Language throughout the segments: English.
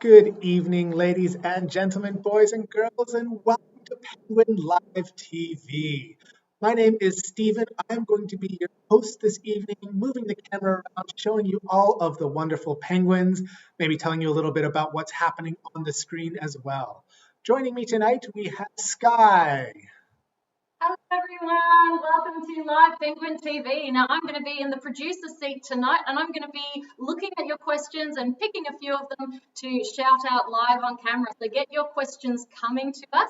Good evening, ladies and gentlemen, boys and girls, and welcome to Penguin Live TV. My name is Stephen. I'm going to be your host this evening, moving the camera around, showing you all of the wonderful penguins, maybe telling you a little bit about what's happening on the screen as well. Joining me tonight, we have Sky. Hello everyone, welcome to Live Penguin TV. Now I'm going to be in the producer seat tonight and I'm going to be looking at your questions and picking a few of them to shout out live on camera. So get your questions coming to us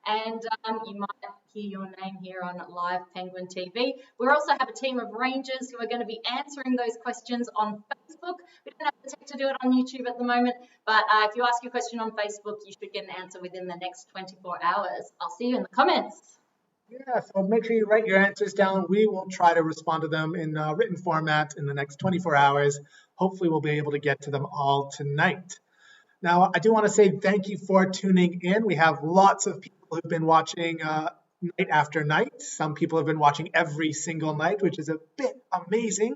and you might hear your name here on Live Penguin TV. We also have a team of rangers who are going to be answering those questions on Facebook. We don't have the tech to do it on YouTube at the moment, but if you ask your question on Facebook, you should get an answer within the next 24 hours. I'll see you in the comments. Yeah, so make sure you write your answers down. We will try to respond to them in written format in the next 24 hours. Hopefully, we'll be able to get to them all tonight. Now, I do want to say thank you for tuning in. We have lots of people who've been watching night after night. Some people have been watching every single night, which is a bit amazing.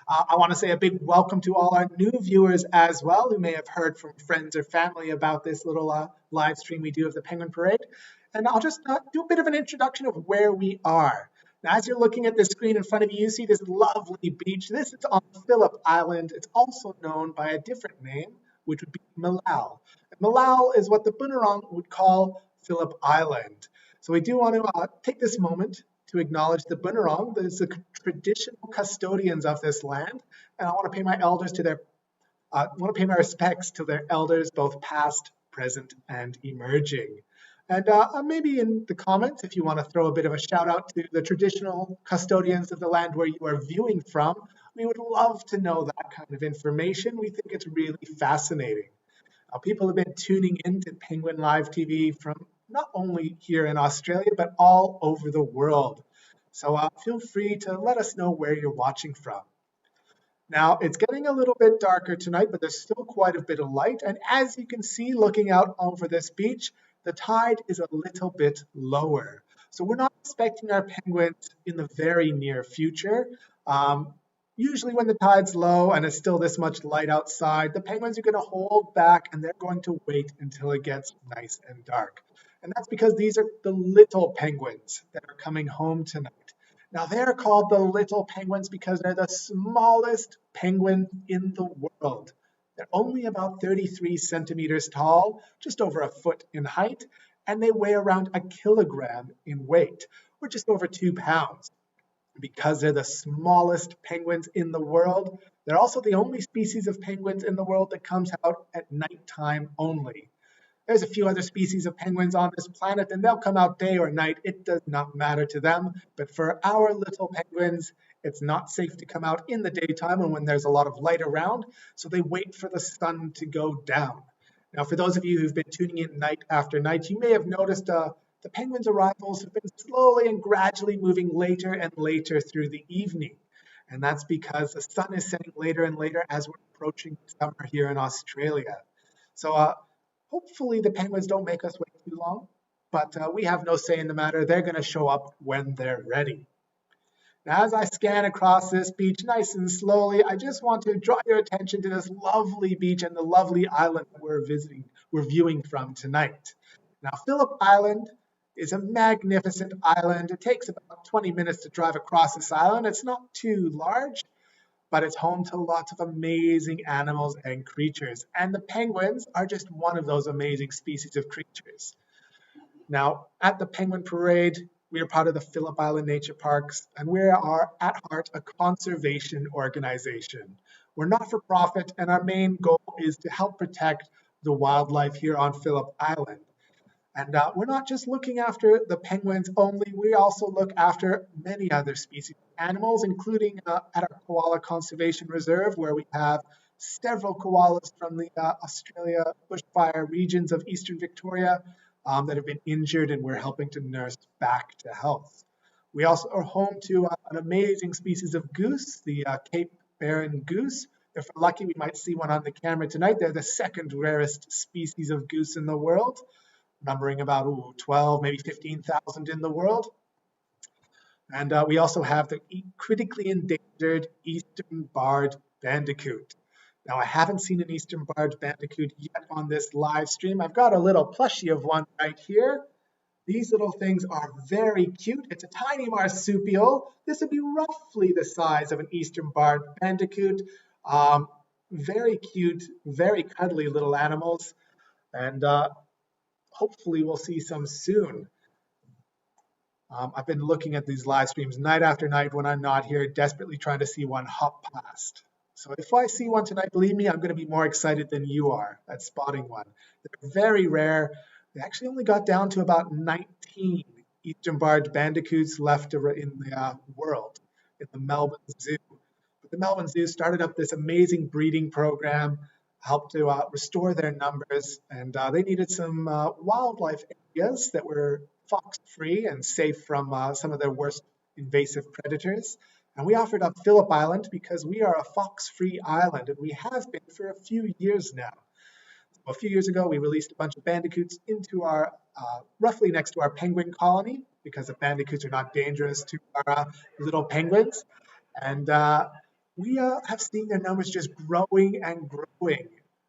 I want to say a big welcome to all our new viewers as well, who may have heard from friends or family about this little live stream we do of the Penguin Parade. And I'll just do a bit of an introduction of where we are. Now, as you're looking at the screen in front of you, you see this lovely beach. This is on Phillip Island. It's also known by a different name, which would be Malal. And Malal is what the Bunurong would call Phillip Island. So we do want to take this moment to acknowledge the Bunurong, the traditional custodians of this land, and I want to pay my respects to their elders, both past, present, and emerging. And maybe in the comments, if you want to throw a bit of a shout out to the traditional custodians of the land where you are viewing from, we would love to know that kind of information. We think it's really fascinating. People have been tuning in to Penguin Live TV from not only here in Australia, but all over the world. So feel free to let us know where you're watching from. Now, it's getting a little bit darker tonight, but there's still quite a bit of light. And as you can see, looking out over this beach, the tide is a little bit lower. So we're not expecting our penguins in the very near future. Usually when the tide's low and it's still this much light outside, the penguins are going to hold back and they're going to wait until it gets nice and dark. And that's because these are the little penguins that are coming home tonight. Now they're called the little penguins because they're the smallest penguin in the world. They're only about 33 centimeters tall, just over a foot in height, and they weigh around a kilogram in weight, or just over 2 pounds. Because they're the smallest penguins in the world, they're also the only species of penguins in the world that comes out at nighttime only. There's a few other species of penguins on this planet, and they'll come out day or night. It does not matter to them. But for our little penguins, it's not safe to come out in the daytime and when there's a lot of light around, so they wait for the sun to go down. Now, for those of you who've been tuning in night after night, you may have noticed the penguins' arrivals have been slowly and gradually moving later and later through the evening. And that's because the sun is setting later and later as we're approaching summer here in Australia. So hopefully the penguins don't make us wait too long, but we have no say in the matter. They're going to show up when they're ready. Now, as I scan across this beach nice and slowly, I just want to draw your attention to this lovely beach and the lovely island that we're viewing from tonight. Now, Phillip Island is a magnificent island. It takes about 20 minutes to drive across this island. It's not too large, but it's home to lots of amazing animals and creatures. And the penguins are just one of those amazing species of creatures. Now, at the Penguin Parade, we are part of the Phillip Island Nature Parks, and we are at heart a conservation organization. We're not for profit, and our main goal is to help protect the wildlife here on Phillip Island. And we're not just looking after the penguins only, we also look after many other species of animals, including at our Koala Conservation Reserve, where we have several koalas from the Australia bushfire regions of Eastern Victoria that have been injured and we're helping to nurse back to health. We also are home to an amazing species of goose, the Cape Barren goose. If we're lucky, we might see one on the camera tonight. They're the second rarest species of goose in the world, numbering about 12, maybe 15,000 in the world. And we also have the critically endangered eastern barred Bandicoot. Now, I haven't seen an eastern barred bandicoot yet on this live stream. I've got a little plushie of one right here. These little things are very cute. It's a tiny marsupial. This would be roughly the size of an eastern barred bandicoot. Um, very cute, very cuddly little animals. And hopefully we'll see some soon. I've been looking at these live streams night after night when I'm not here, desperately trying to see one hop past. So if I see one tonight, believe me, I'm going to be more excited than you are at spotting one. They're very rare. They actually only got down to about 19 eastern barred bandicoots left in the world in the Melbourne Zoo. But the Melbourne Zoo started up this amazing breeding program, helped to restore their numbers, and they needed some wildlife areas that were fox-free and safe from some of their worst invasive predators. And we offered up Phillip Island because we are a fox-free island, and we have been for a few years now. A few years ago, we released a bunch of bandicoots into our, roughly next to our penguin colony, because the bandicoots are not dangerous to our little penguins. And we have seen their numbers just growing and growing,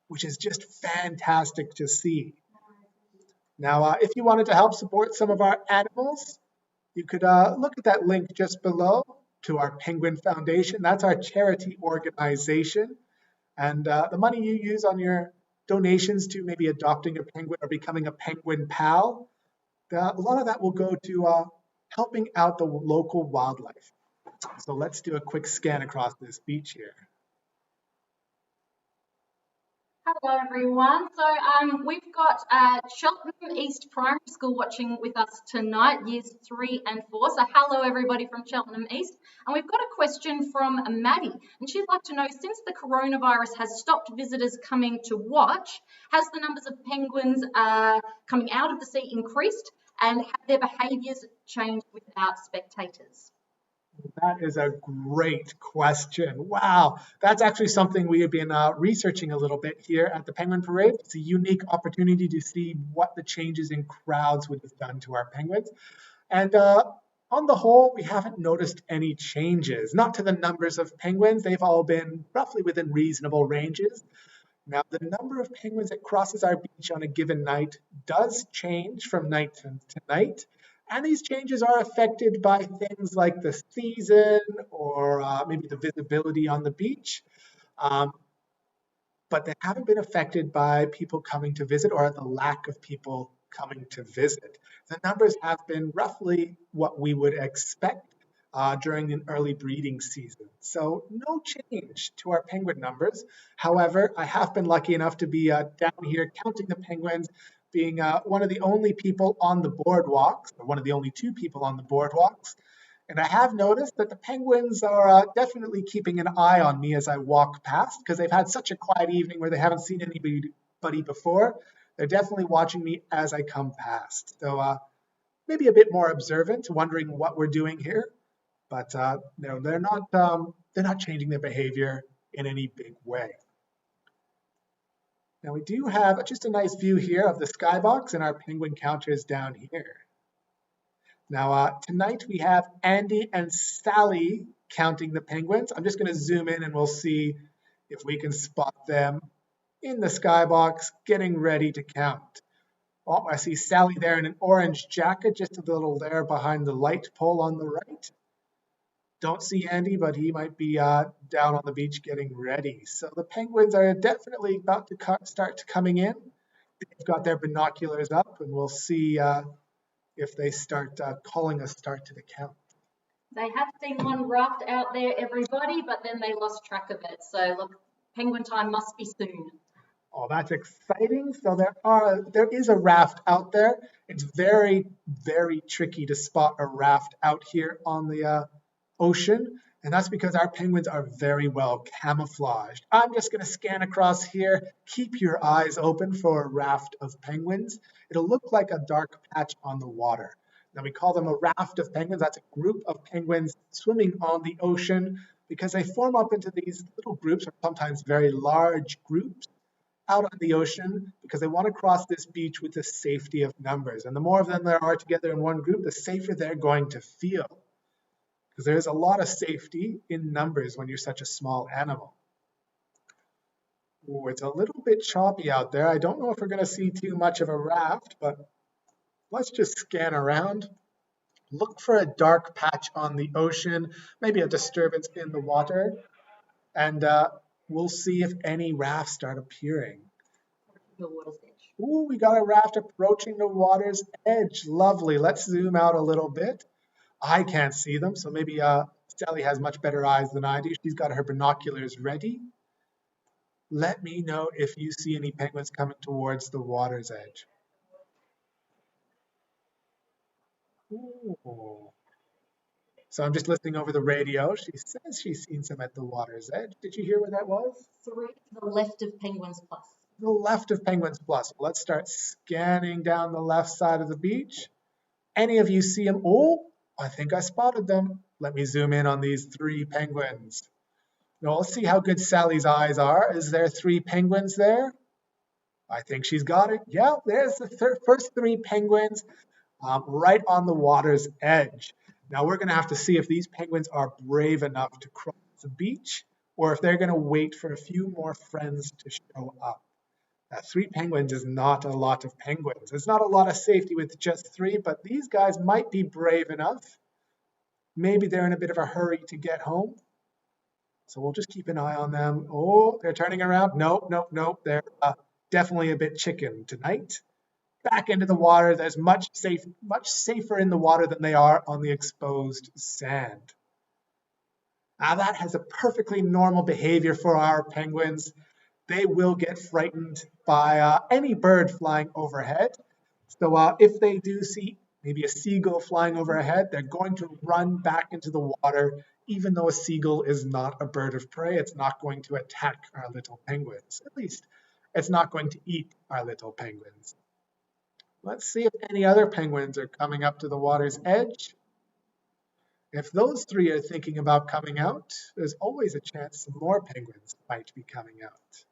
which is just fantastic to see. Now, if you wanted to help support some of our animals, you could look at that link just below to our Penguin Foundation. That's our charity organization. And the money you use on your donations to maybe adopting a penguin or becoming a penguin pal, a lot of that will go to helping out the local wildlife. So let's do a quick scan across this beach here. Hello everyone. So we've got Cheltenham East Primary School watching with us tonight, years 3 and 4. So hello everybody from Cheltenham East. And we've got a question from Maddie, and she'd like to know, since the coronavirus has stopped visitors coming to watch, has the numbers of penguins coming out of the sea increased, and have their behaviours changed without spectators? That is a great question. Wow, that's actually something we have been researching a little bit here at the Penguin Parade. It's a unique opportunity to see what the changes in crowds would have done to our penguins. And on the whole, we haven't noticed any changes, not to the numbers of penguins. They've all been roughly within reasonable ranges. Now, the number of penguins that crosses our beach on a given night does change from night to night. And these changes are affected by things like the season or maybe the visibility on the beach. But they haven't been affected by people coming to visit or the lack of people coming to visit. The numbers have been roughly what we would expect during an early breeding season. So no change to our penguin numbers. However, I have been lucky enough to be down here counting the penguins, being one of the only people on the boardwalks, or one of the only 2 people on the boardwalks. And I have noticed that the penguins are definitely keeping an eye on me as I walk past, because they've had such a quiet evening where they haven't seen anybody before. They're definitely watching me as I come past. So maybe a bit more observant, wondering what we're doing here. But no, they're not changing their behavior in any big way. Now we do have just a nice view here of the skybox and our penguin counters down here. Now tonight we have Andy and Sally counting the penguins. I'm just going to zoom in and we'll see if we can spot them in the skybox getting ready to count. Oh, I see Sally there in an orange jacket, just a little there behind the light pole on the right. Don't see Andy, but he might be down on the beach getting ready. So the penguins are definitely about to start coming in. They've got their binoculars up, and we'll see if they start calling a start to the count. They have seen one raft out there, everybody, but then they lost track of it. So look, penguin time must be soon. Oh, that's exciting. So there is a raft out there. It's very, very tricky to spot a raft out here on the ocean, and that's because our penguins are very well camouflaged. I'm just going to scan across here. Keep your eyes open for a raft of penguins. It'll look like a dark patch on the water. Now we call them a raft of penguins. That's a group of penguins swimming on the ocean because they form up into these little groups, or sometimes very large groups, out on the ocean because they want to cross this beach with the safety of numbers. And the more of them there are together in one group, the safer they're going to feel. Because there's a lot of safety in numbers when you're such a small animal. Ooh, it's a little bit choppy out there. I don't know if we're going to see too much of a raft, but let's just scan around. Look for a dark patch on the ocean, maybe a disturbance in the water, and we'll see if any rafts start appearing. The water's edge. Ooh, we got a raft approaching the water's edge. Lovely. Let's zoom out a little bit. I can't see them, so maybe Sally has much better eyes than I do. She's got her binoculars ready. Let me know if you see any penguins coming towards the water's edge. Ooh. So I'm just listening over the radio. She says she's seen some at the water's edge. Did you hear where that was? 3 to the left of Penguins Plus. The left of Penguins Plus. Let's start scanning down the left side of the beach. Any of you see them? Oh, I think I spotted them. Let me zoom in on these 3 penguins. Now let's see how good Sally's eyes are. Is there 3 penguins there? I think she's got it. Yeah, there's the first 3 penguins right on the water's edge. Now we're going to have to see if these penguins are brave enough to cross the beach or if they're going to wait for a few more friends to show up. 3 penguins is not a lot of penguins. It's not a lot of safety with just 3, but these guys might be brave enough. Maybe they're in a bit of a hurry to get home. So we'll just keep an eye on them. Oh, they're turning around. Nope, nope, nope. They're definitely a bit chicken tonight. Back into the water. There's much safer in the water than they are on the exposed sand. Now that has a perfectly normal behavior for our penguins. They will get frightened by any bird flying overhead. So if they do see maybe a seagull flying overhead, they're going to run back into the water. Even though a seagull is not a bird of prey, it's not going to attack our little penguins. At least it's not going to eat our little penguins. Let's see if any other penguins are coming up to the water's edge. If those 3 are thinking about coming out, there's always a chance some more penguins might be coming out.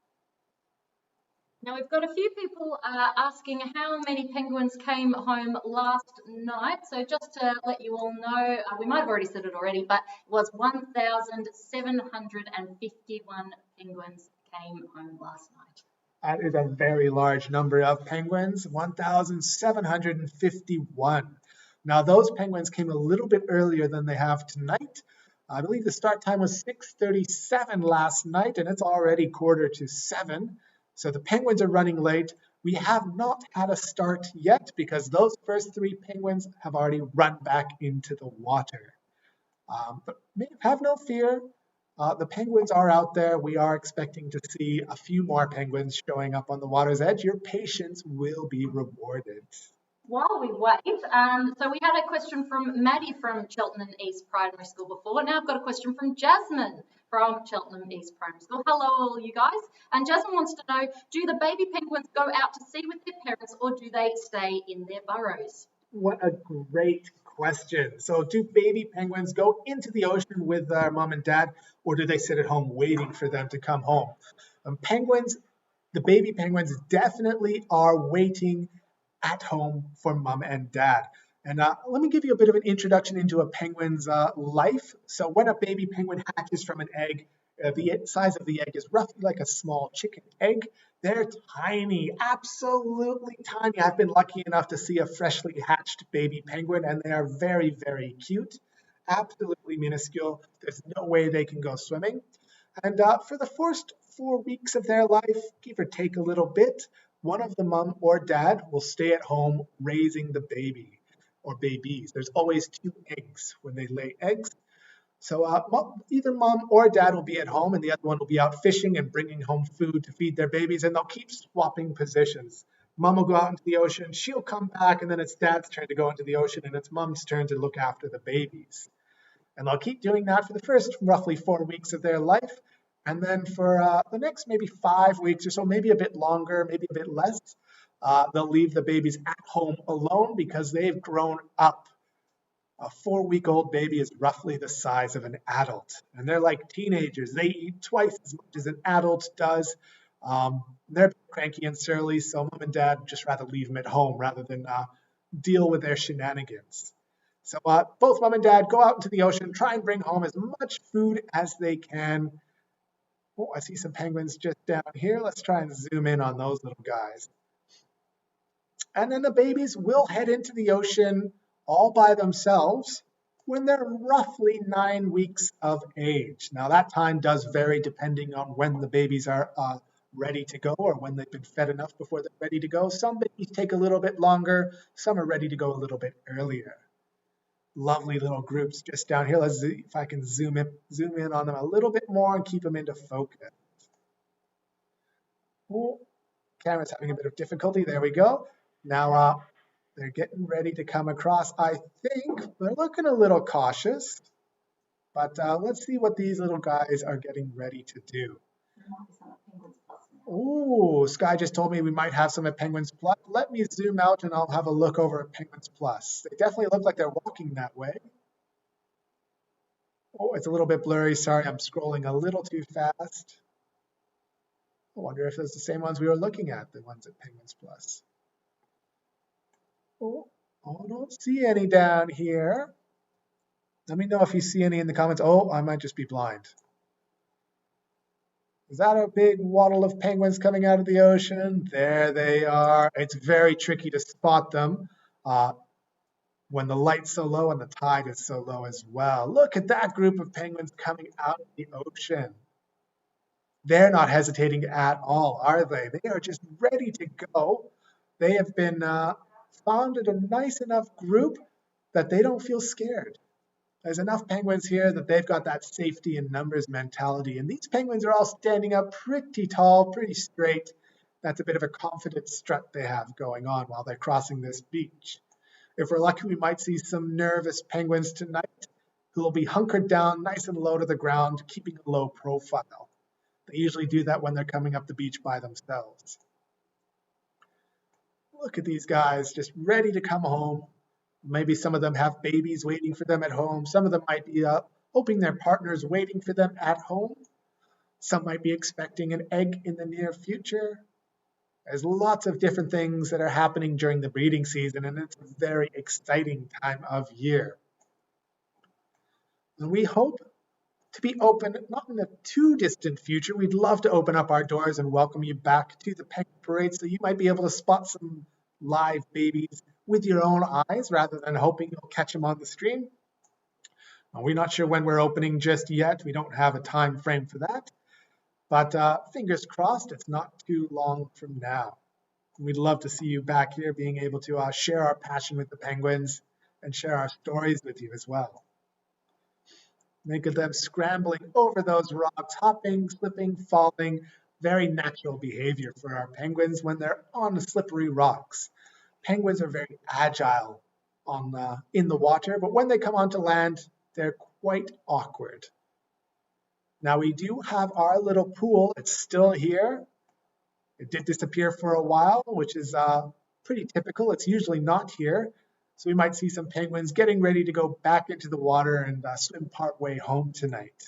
Now we've got a few people asking how many penguins came home last night. So just to let you all know, we might have already said it already, but it was 1,751 penguins came home last night. That is a very large number of penguins, 1,751. Now those penguins came a little bit earlier than they have tonight. I believe the start time was 6:37 last night, and it's already 6:45. So the penguins are running late. We have not had a start yet because those first 3 penguins have already run back into the water. But have no fear. The penguins are out there. We are expecting to see a few more penguins showing up on the water's edge. Your patience will be rewarded. While we wait, so we had a question from Maddie from Cheltenham East Primary School before. Now I've got a question from Jasmine from Cheltenham East Primary School. Hello, all you guys. And Jasmine wants to know, do the baby penguins go out to sea with their parents or do they stay in their burrows? What a great question. So do baby penguins go into the ocean with their mom and dad, or do they sit at home waiting for them to come home? The baby penguins definitely are waiting at home for mom and dad. And let me give you a bit of an introduction into a penguin's life. So when a baby penguin hatches from an egg, the size of the egg is roughly like a small chicken egg. They're tiny, absolutely tiny. I've been lucky enough to see a freshly hatched baby penguin, and they are very, very cute, absolutely minuscule. There's no way they can go swimming. And for the first 4 weeks of their life, give or take a little bit, one of the mom or dad will stay at home raising the baby or babies. There's always 2 eggs when they lay eggs. So either mom or dad will be at home and the other one will be out fishing and bringing home food to feed their babies, and they'll keep swapping positions. Mom will go out into the ocean, she'll come back, and then it's dad's turn to go into the ocean and it's mom's turn to look after the babies. And they'll keep doing that for the first roughly 4 weeks of their life. And then for the next maybe 5 weeks or so, maybe a bit longer, maybe a bit less, they'll leave the babies at home alone because they've grown up. A 4-week-old baby is roughly the size of an adult. And they're like teenagers. They eat twice as much as an adult does. They're cranky and surly, so mom and dad just rather leave them at home rather than deal with their shenanigans. So both mom and dad go out into the ocean, try and bring home as much food as they can. Oh, I see some penguins just down here. Let's try and zoom in on those little guys. And then the babies will head into the ocean all by themselves when they're roughly 9 weeks of age. Now, that time does vary depending on when the babies are ready to go or when they've been fed enough before they're ready to go. Some babies take a little bit longer, some are ready to go a little bit earlier. Lovely little groups just down here. Let's see if I can zoom in on them a little bit more and keep them into focus. Oh, camera's having a bit of difficulty. There we go. Now they're getting ready to come across. I think they're looking a little cautious, but let's see what these little guys are getting ready to do. Oh, Sky just told me we might have some at Penguins Plus. Let me zoom out and I'll have a look over at Penguins Plus. They definitely look like they're walking that way. Oh, it's a little bit blurry. Sorry, I'm scrolling a little too fast. I wonder if it's the same ones we were looking at, the ones at Penguins Plus. Oh, I don't see any down here. Let me know if you see any in the comments. Oh, I might just be blind. Is that a big waddle of penguins coming out of the ocean? There they are. It's very tricky to spot them when the light's so low and the tide is so low as well. Look at that group of penguins coming out of the ocean. They're not hesitating at all, are they? They are just ready to go. They have been founded a nice enough group that they don't feel scared. There's enough penguins here that they've got that safety in numbers mentality. And these penguins are all standing up pretty tall, pretty straight. That's a bit of a confident strut they have going on while they're crossing this beach. If we're lucky, we might see some nervous penguins tonight who will be hunkered down nice and low to the ground, keeping a low profile. They usually do that when they're coming up the beach by themselves. Look at these guys just ready to come home. Maybe some of them have babies waiting for them at home. Some of them might be hoping their partner's waiting for them at home. Some might be expecting an egg in the near future. There's lots of different things that are happening during the breeding season, and it's a very exciting time of year. And we hope to be open, not in a too distant future. We'd love to open up our doors and welcome you back to the Penguin Parade so you might be able to spot some live babies with your own eyes rather than hoping you'll catch them on the stream. We're not sure when we're opening just yet. We don't have a time frame for that. But fingers crossed, it's not too long from now. We'd love to see you back here being able to share our passion with the penguins and share our stories with you as well. Think of them scrambling over those rocks, hopping, slipping, falling. Very natural behavior for our penguins when they're on slippery rocks. Penguins are very agile in the water, but when they come onto land, they're quite awkward. Now we do have our little pool. It's still here. It did disappear for a while, which is pretty typical. It's usually not here. So we might see some penguins getting ready to go back into the water and swim part way home tonight.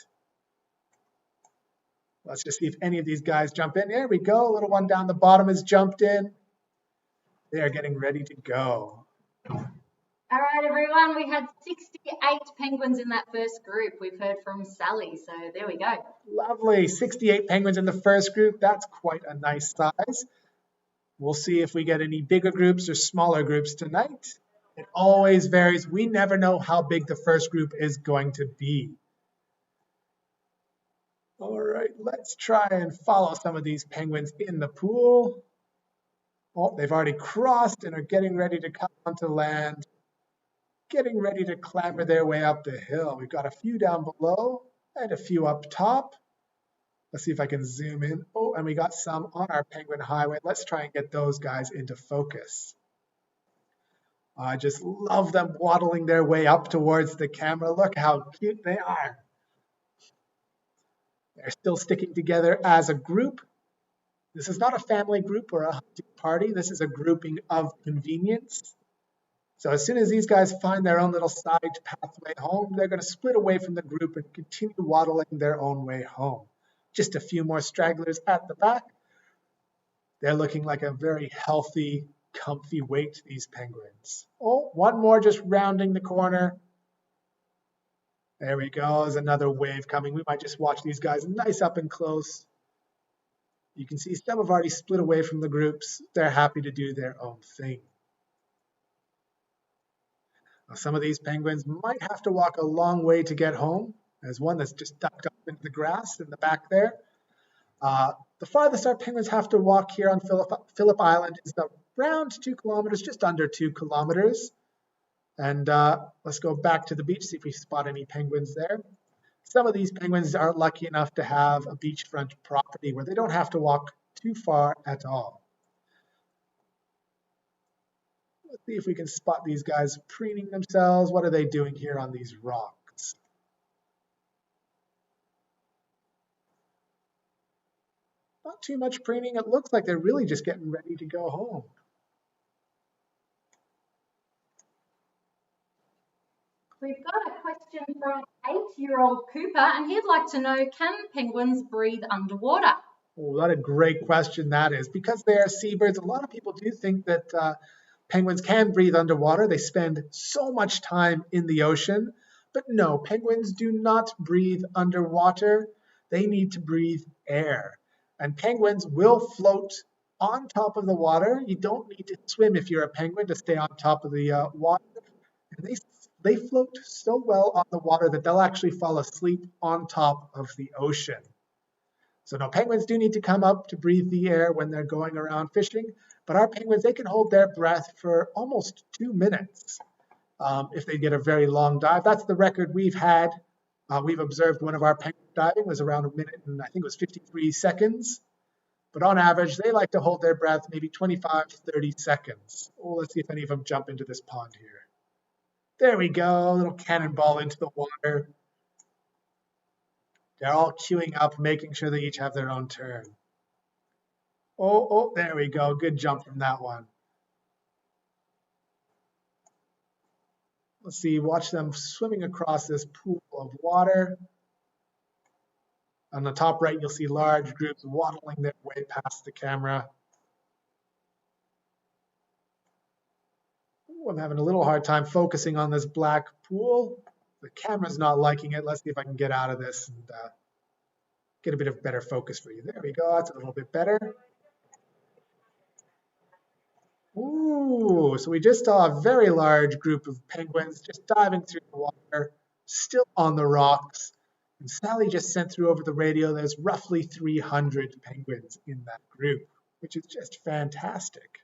Let's just see if any of these guys jump in. There we go. Little one down the bottom has jumped in. They are getting ready to go. All right, everyone, we had 68 penguins in that first group. We've heard from Sally, so there we go. Lovely, 68 penguins in the first group. That's quite a nice size. We'll see if we get any bigger groups or smaller groups tonight. It always varies. We never know how big the first group is going to be. All right, let's try and follow some of these penguins in the pool. Oh, they've already crossed and are getting ready to come onto land, getting ready to clamber their way up the hill. We've got a few down below and a few up top. Let's see if I can zoom in. Oh, and we got some on our penguin highway. Let's try and get those guys into focus. I just love them waddling their way up towards the camera. Look how cute they are. They're still sticking together as a group. This is not a family group or a hunting party. This is a grouping of convenience. So as soon as these guys find their own little side pathway home, they're going to split away from the group and continue waddling their own way home. Just a few more stragglers at the back. They're looking like a very healthy, comfy weight, these penguins. Oh, one more just rounding the corner. There we go. There's another wave coming. We might just watch these guys nice up and close. You can see some have already split away from the groups. They're happy to do their own thing. Now, some of these penguins might have to walk a long way to get home. There's one that's just ducked up into the grass in the back there. The farthest our penguins have to walk here on Phillip Island is around 2 kilometers, just under 2 kilometers. And let's go back to the beach, see if we spot any penguins there. Some of these penguins are lucky enough to have a beachfront property where they don't have to walk too far at all. Let's see if we can spot these guys preening themselves. What are they doing here on these rocks? Not too much preening. It looks like they're really just getting ready to go home. We've got a question from 8-year-old Cooper, and he'd like to know, can penguins breathe underwater? Oh, what a great question that is. Because they are seabirds, a lot of people do think that penguins can breathe underwater. They spend so much time in the ocean. But no, penguins do not breathe underwater. They need to breathe air. And penguins will float on top of the water. You don't need to swim if you're a penguin to stay on top of the water. And they float so well on the water that they'll actually fall asleep on top of the ocean. So no, penguins do need to come up to breathe the air when they're going around fishing, but our penguins, they can hold their breath for almost 2 minutes if they get a very long dive. That's the record we've had. We've observed one of our penguins diving was around 1 minute and I think it was 53 seconds. But on average, they like to hold their breath maybe 25 to 30 seconds. Oh, let's see if any of them jump into this pond here. There we go, a little cannonball into the water. They're all queuing up, making sure they each have their own turn. Oh, there we go. Good jump from that one. Let's see, watch them swimming across this pool of water. On the top right, you'll see large groups waddling their way past the camera. Ooh, I'm having a little hard time focusing on this black pool. The camera's not liking it. Let's see if I can get out of this and get a bit of better focus for you. There we go. That's a little bit better. Ooh, so we just saw a very large group of penguins just diving through the water, still on the rocks. And Sally just sent through over the radio, there's roughly 300 penguins in that group, which is just fantastic.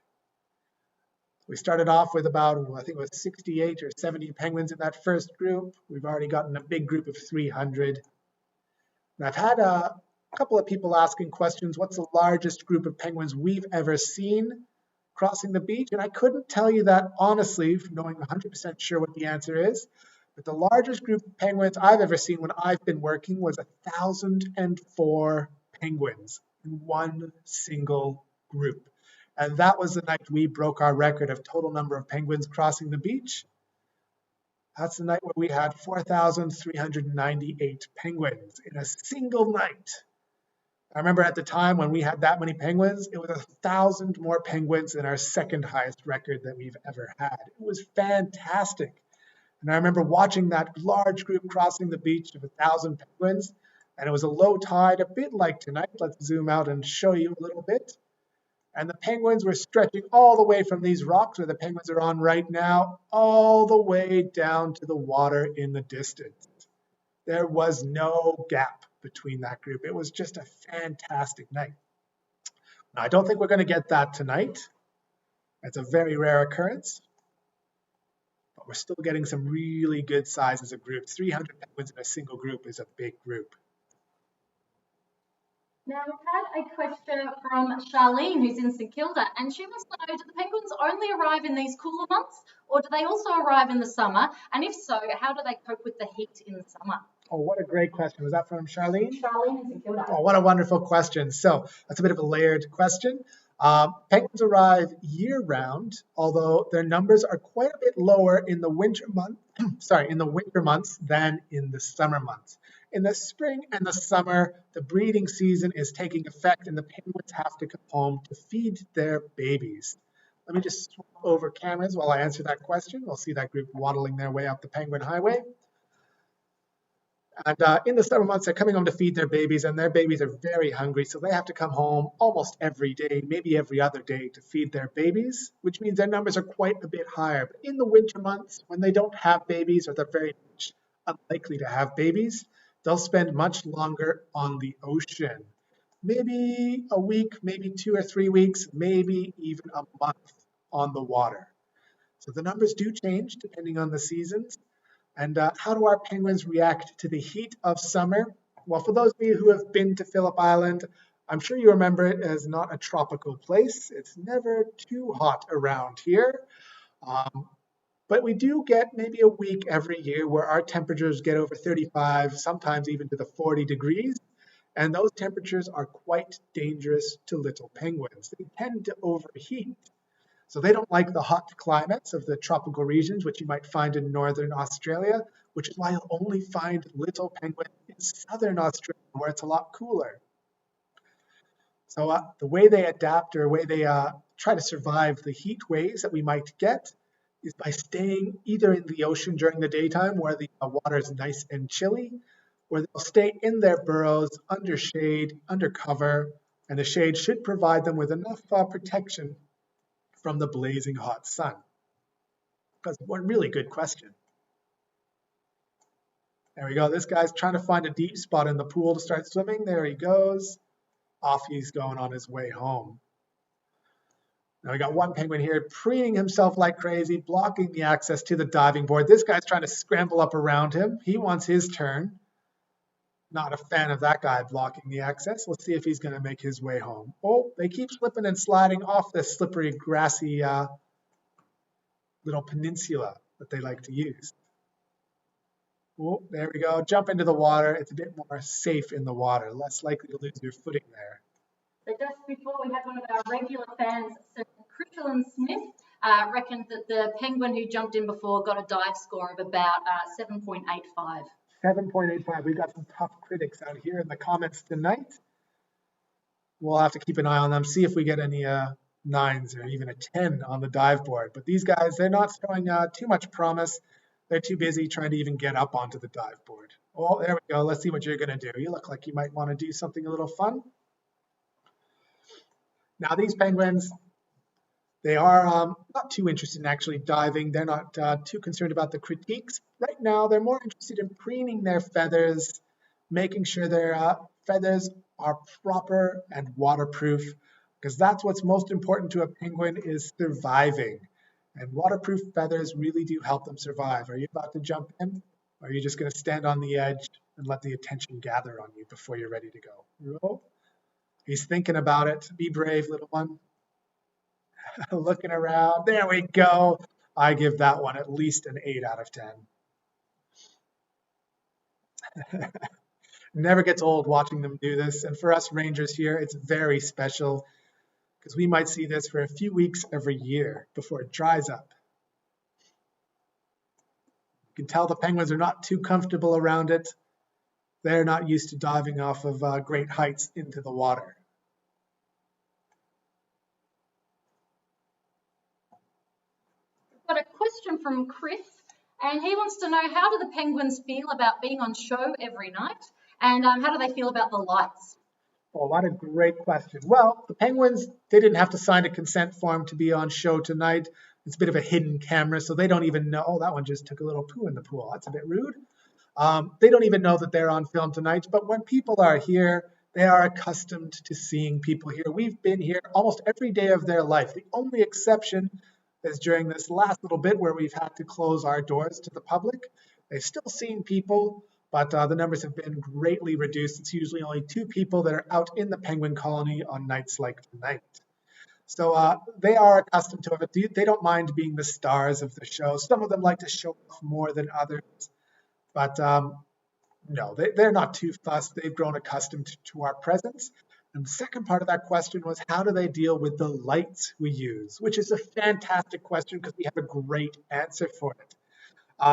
We started off with about, I think it was 68 or 70 penguins in that first group. We've already gotten a big group of 300. And I've had a couple of people asking questions, what's the largest group of penguins we've ever seen crossing the beach? And I couldn't tell you that honestly, knowing 100% sure what the answer is. But the largest group of penguins I've ever seen when I've been working was 1,004 penguins in one single group. And that was the night we broke our record of total number of penguins crossing the beach. That's the night where we had 4,398 penguins in a single night. I remember at the time when we had that many penguins, it was 1,000 more penguins than our second highest record that we've ever had. It was fantastic. And I remember watching that large group crossing the beach of 1,000 penguins, and it was a low tide, a bit like tonight. Let's zoom out and show you a little bit. And the penguins were stretching all the way from these rocks where the penguins are on right now, all the way down to the water in the distance. There was no gap between that group. It was just a fantastic night. Now, I don't think we're going to get that tonight. It's a very rare occurrence. But we're still getting some really good sizes of groups. 300 penguins in a single group is a big group. Now, we've had a question from Charlene, who's in St Kilda, and she wants to know, do the penguins only arrive in these cooler months, or do they also arrive in the summer? And if so, how do they cope with the heat in the summer? Oh, what a great question. Was that from Charlene? Charlene in St Kilda. Oh, what a wonderful question. So that's a bit of a layered question. Penguins arrive year-round, although their numbers are quite a bit lower in the winter months than in the summer months. In the spring and the summer, the breeding season is taking effect and the penguins have to come home to feed their babies. Let me just swap over cameras while I answer that question. We'll see that group waddling their way up the Penguin Highway. And in the summer months, they're coming home to feed their babies, and their babies are very hungry, so they have to come home almost every day, maybe every other day, to feed their babies, which means their numbers are quite a bit higher. But in the winter months, when they don't have babies or they're very much unlikely to have babies, they'll spend much longer on the ocean. Maybe a week, maybe 2 or 3 weeks, maybe even a month on the water. So the numbers do change depending on the seasons. And how do our penguins react to the heat of summer? Well, for those of you who have been to Phillip Island, I'm sure you remember it as not a tropical place. It's never too hot around here. Um, but we do get maybe a week every year where our temperatures get over 35, sometimes even to the 40 degrees. And those temperatures are quite dangerous to little penguins. They tend to overheat. So they don't like the hot climates of the tropical regions, which you might find in northern Australia, which is why you'll only find little penguins in southern Australia, where it's a lot cooler. So the way they adapt or the way they try to survive the heat waves that we might get is by staying either in the ocean during the daytime where the water is nice and chilly, or they'll stay in their burrows under shade, under cover, and the shade should provide them with enough protection from the blazing hot sun. That's one really good question. There we go. This guy's trying to find a deep spot in the pool to start swimming. There he goes. Off he's going on his way home. Now we got one penguin here preening himself like crazy, blocking the access to the diving board. This guy's trying to scramble up around him. He wants his turn. Not a fan of that guy blocking the access. Let's see if he's going to make his way home. Oh, they keep slipping and sliding off this slippery, grassy little peninsula that they like to use. Oh, there we go. Jump into the water. It's a bit more safe in the water, less likely to lose your footing there. So just before, we had one of our regular fans, Crystal Smith, reckoned that the penguin who jumped in before got a dive score of about 7.85. 7.85. We've got some tough critics out here in the comments tonight. We'll have to keep an eye on them, see if we get any 9s or even a 10 on the dive board. But these guys, they're not showing too much promise. They're too busy trying to even get up onto the dive board. Oh, there we go. Let's see what you're going to do. You look like you might want to do something a little fun. Now, these penguins, they are not too interested in actually diving. They're not too concerned about the critiques. Right now, they're more interested in preening their feathers, making sure their feathers are proper and waterproof, because that's what's most important to a penguin is surviving. And waterproof feathers really do help them survive. Are you about to jump in? Or are you just going to stand on the edge and let the attention gather on you before you're ready to go? Oh, he's thinking about it. Be brave, little one. Looking around. There we go. I give that one at least an 8 out of 10. Never gets old watching them do this. And for us rangers here, it's very special because we might see this for a few weeks every year before it dries up. You can tell the penguins are not too comfortable around it. They're not used to diving off of great heights into the water. Got a question from Chris, and he wants to know, how do the penguins feel about being on show every night, and how do they feel about the lights? Oh, what a great question. Well, the penguins, they didn't have to sign a consent form to be on show tonight. It's a bit of a hidden camera, so they don't even know. Oh, that one just took a little poo in the pool. That's a bit rude. They don't even know that they're on film tonight, but when people are here, they are accustomed to seeing people here. We've been here almost every day of their life. The only exception is during this last little bit where we've had to close our doors to the public. They've still seen people, but the numbers have been greatly reduced. It's usually only 2 people that are out in the penguin colony on nights like tonight. So they are accustomed to it. They don't mind being the stars of the show. Some of them like to show off more than others, but no, they're not too fussed. They've grown accustomed to our presence. And the second part of that question was, how do they deal with the lights we use? Which is a fantastic question because we have a great answer for it.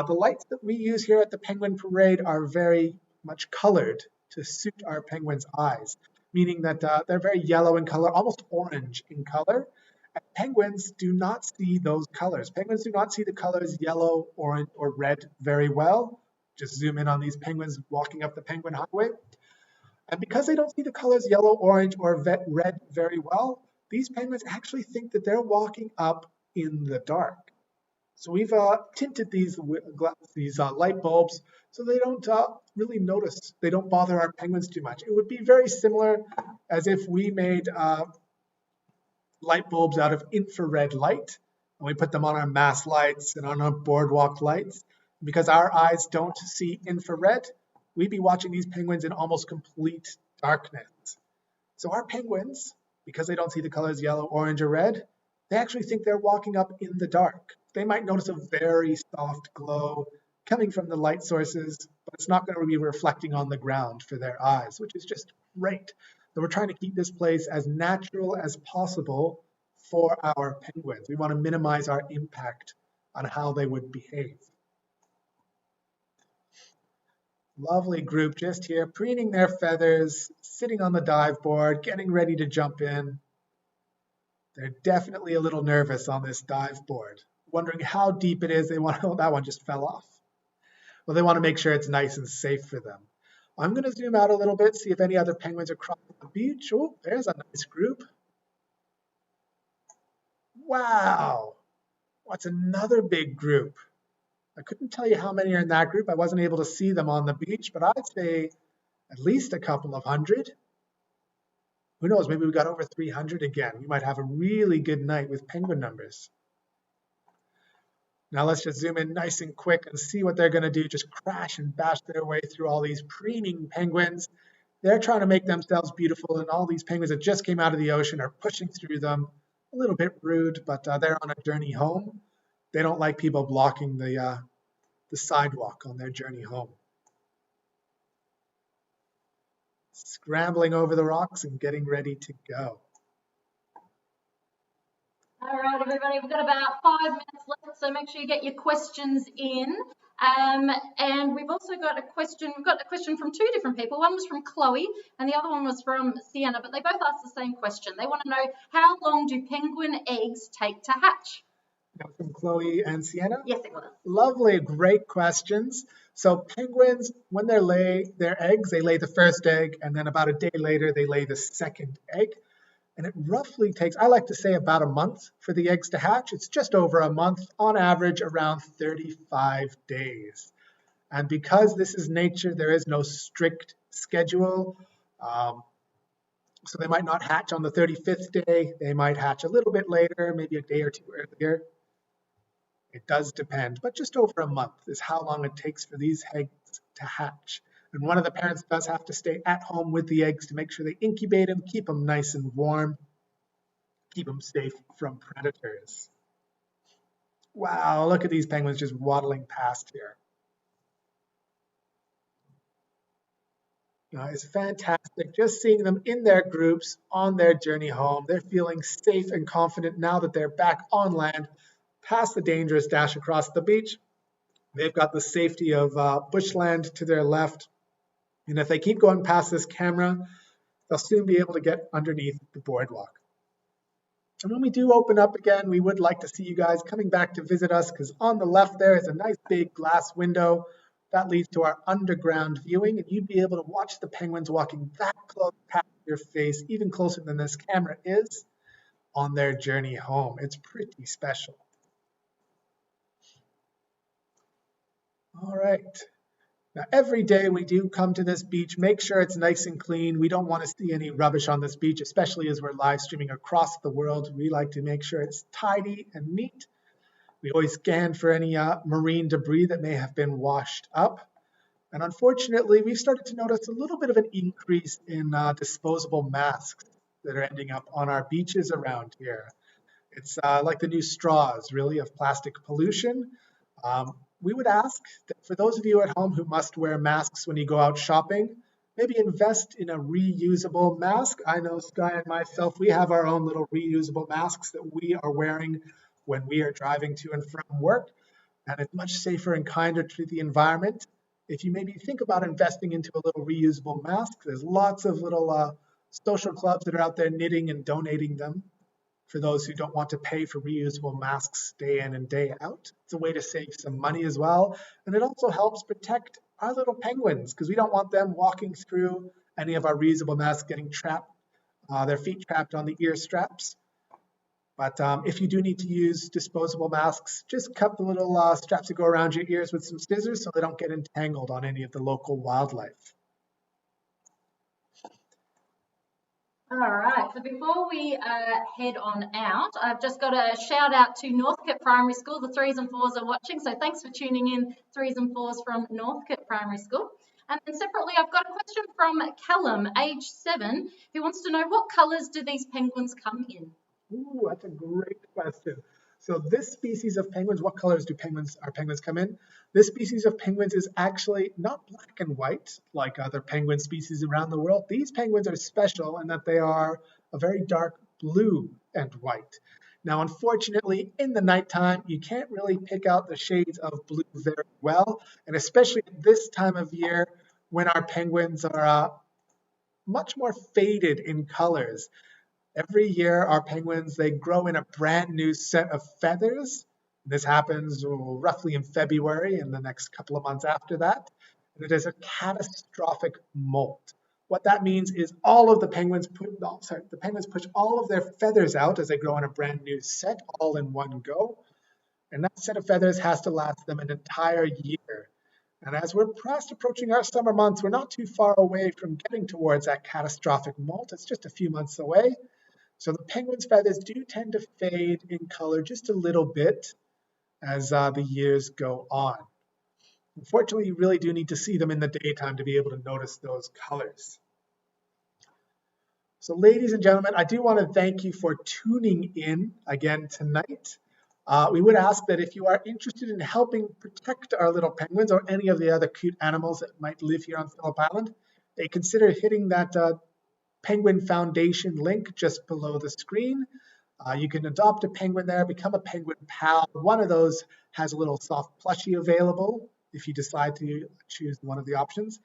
The lights that we use here at the Penguin Parade are very much colored to suit our penguins' eyes, meaning that they're very yellow in color, almost orange in color. And penguins do not see those colors. Penguins do not see the colors yellow, orange, or red very well. Just zoom in on these penguins walking up the penguin highway. And because they don't see the colors yellow, orange, or red very well, these penguins actually think that they're walking up in the dark. So we've tinted these light bulbs so they don't really notice, they don't bother our penguins too much. It would be very similar as if we made light bulbs out of infrared light and we put them on our mast lights and on our boardwalk lights. Because our eyes don't see infrared, we'd be watching these penguins in almost complete darkness. So our penguins, because they don't see the colors yellow, orange, or red, they actually think they're walking up in the dark. They might notice a very soft glow coming from the light sources, but it's not going to be reflecting on the ground for their eyes, which is just great. So we're trying to keep this place as natural as possible for our penguins. We want to minimize our impact on how they would behave. Lovely group just here, preening their feathers, sitting on the dive board, getting ready to jump in. They're definitely a little nervous on this dive board, wondering how deep it is. They want to, oh, that one just fell off. Well, they want to make sure it's nice and safe for them. I'm going to zoom out a little bit, see if any other penguins are crossing the beach. Oh, there's a nice group. Wow, what's another big group? I couldn't tell you how many are in that group. I wasn't able to see them on the beach, but I'd say at least a couple of hundred. Who knows, maybe we got over 300 again. We might have a really good night with penguin numbers. Now let's just zoom in nice and quick and see what they're going to do. Just crash and bash their way through all these preening penguins. They're trying to make themselves beautiful, and all these penguins that just came out of the ocean are pushing through them. A little bit rude, but they're on a journey home. They don't like people blocking the sidewalk on their journey home. Scrambling over the rocks and getting ready to go. All right, everybody, we've got about 5 minutes left, so make sure you get your questions in. And we've also got a question. We've got a question from two different people. One was from Chloe and the other one was from Sienna, but they both asked the same question. They want to know, how long do penguin eggs take to hatch? From Chloe and Sienna? Yes, it was. Lovely, great questions. So penguins, when they lay their eggs, they lay the first egg, and then about a day later, they lay the second egg. And it roughly takes, I like to say, about a month for the eggs to hatch. It's just over a month, on average around 35 days. And because this is nature, there is no strict schedule. So they might not hatch on the 35th day. They might hatch a little bit later, maybe a day or two earlier. It does depend, but just over a month is how long it takes for these eggs to hatch. And one of the parents does have to stay at home with the eggs to make sure they incubate them, keep them nice and warm, keep them safe from predators. Wow, look at these penguins just waddling past here. It's fantastic just seeing them in their groups on their journey home. They're feeling safe and confident now that they're back on land, past the dangerous dash across the beach. They've got the safety of bushland to their left. And if they keep going past this camera, they'll soon be able to get underneath the boardwalk. And when we do open up again, we would like to see you guys coming back to visit us, because on the left there is a nice big glass window that leads to our underground viewing, and you'd be able to watch the penguins walking that close past your face, even closer than this camera is, on their journey home. It's pretty special. All right. Now, every day we do come to this beach, make sure it's nice and clean. We don't want to see any rubbish on this beach, especially as we're live streaming across the world. We like to make sure it's tidy and neat. We always scan for any marine debris that may have been washed up. And unfortunately, we've started to notice a little bit of an increase in disposable masks that are ending up on our beaches around here. It's like the new straws, really, of plastic pollution. We would ask that for those of you at home who must wear masks when you go out shopping, maybe invest in a reusable mask. I know Sky and myself, we have our own little reusable masks that we are wearing when we are driving to and from work. And it's much safer and kinder to the environment. If you maybe think about investing into a little reusable mask, there's lots of little social clubs that are out there knitting and donating them for those who don't want to pay for reusable masks day in and day out. It's a way to save some money as well. And it also helps protect our little penguins because we don't want them walking through any of our reusable masks getting trapped, their feet trapped on the ear straps. But if you do need to use disposable masks, just cut the little straps that go around your ears with some scissors so they don't get entangled on any of the local wildlife. All right, so before we head on out, I've just got a shout out to Northcote Primary School. The 3s and 4s are watching, so thanks for tuning in, 3s and 4s from Northcote Primary School. And then separately, I've got a question from Callum, age 7, who wants to know what colours do these penguins come in? Ooh, that's a great question. So this species of penguins, what colors do our penguins come in? This species of penguins is actually not black and white like other penguin species around the world. These penguins are special in that they are a very dark blue and white. Now, unfortunately, in the nighttime, you can't really pick out the shades of blue very well, and especially at this time of year when our penguins are much more faded in colors. Every year, our penguins, they grow in a brand new set of feathers. This happens roughly in February and the next couple of months after that. And it is a catastrophic molt. What that means is all of the penguins push all of their feathers out as they grow in a brand new set all in one go. And that set of feathers has to last them an entire year. And as we're fast approaching our summer months, we're not too far away from getting towards that catastrophic molt. It's just a few months away. So the penguin's feathers do tend to fade in color just a little bit as the years go on. Unfortunately, you really do need to see them in the daytime to be able to notice those colors. So ladies and gentlemen, I do want to thank you for tuning in again tonight. We would ask that if you are interested in helping protect our little penguins or any of the other cute animals that might live here on Phillip Island, they consider hitting that Penguin Foundation link just below the screen. You can adopt a penguin there, become a penguin pal. One of those has a little soft plushie available if you decide to choose one of the options.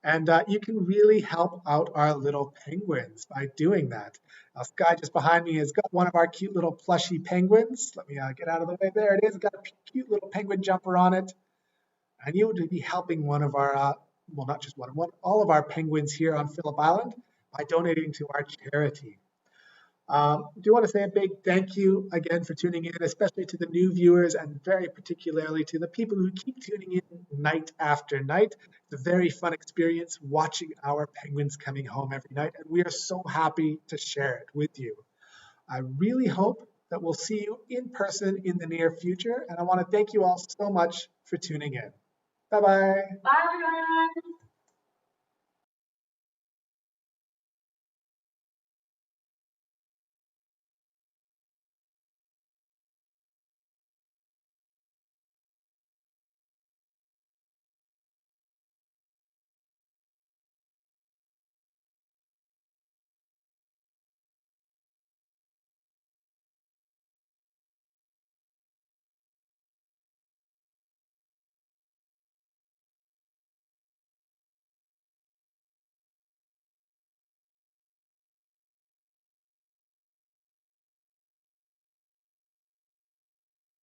And you can really help out our little penguins by doing that. Now, Sky just behind me has got one of our cute little plushy penguins. Let me get out of the way. There it is. Got a cute little penguin jumper on it. And you would be helping one of our, well, not just one, all of our penguins here on Phillip Island by donating to our charity. Do want to say a big thank you again for tuning in, especially to the new viewers and very particularly to the people who keep tuning in night after night. It's a very fun experience watching our penguins coming home every night, and we are so happy to share it with you. I really hope that we'll see you in person in the near future, and I want to thank you all so much for tuning in. Bye-bye. Bye, everyone.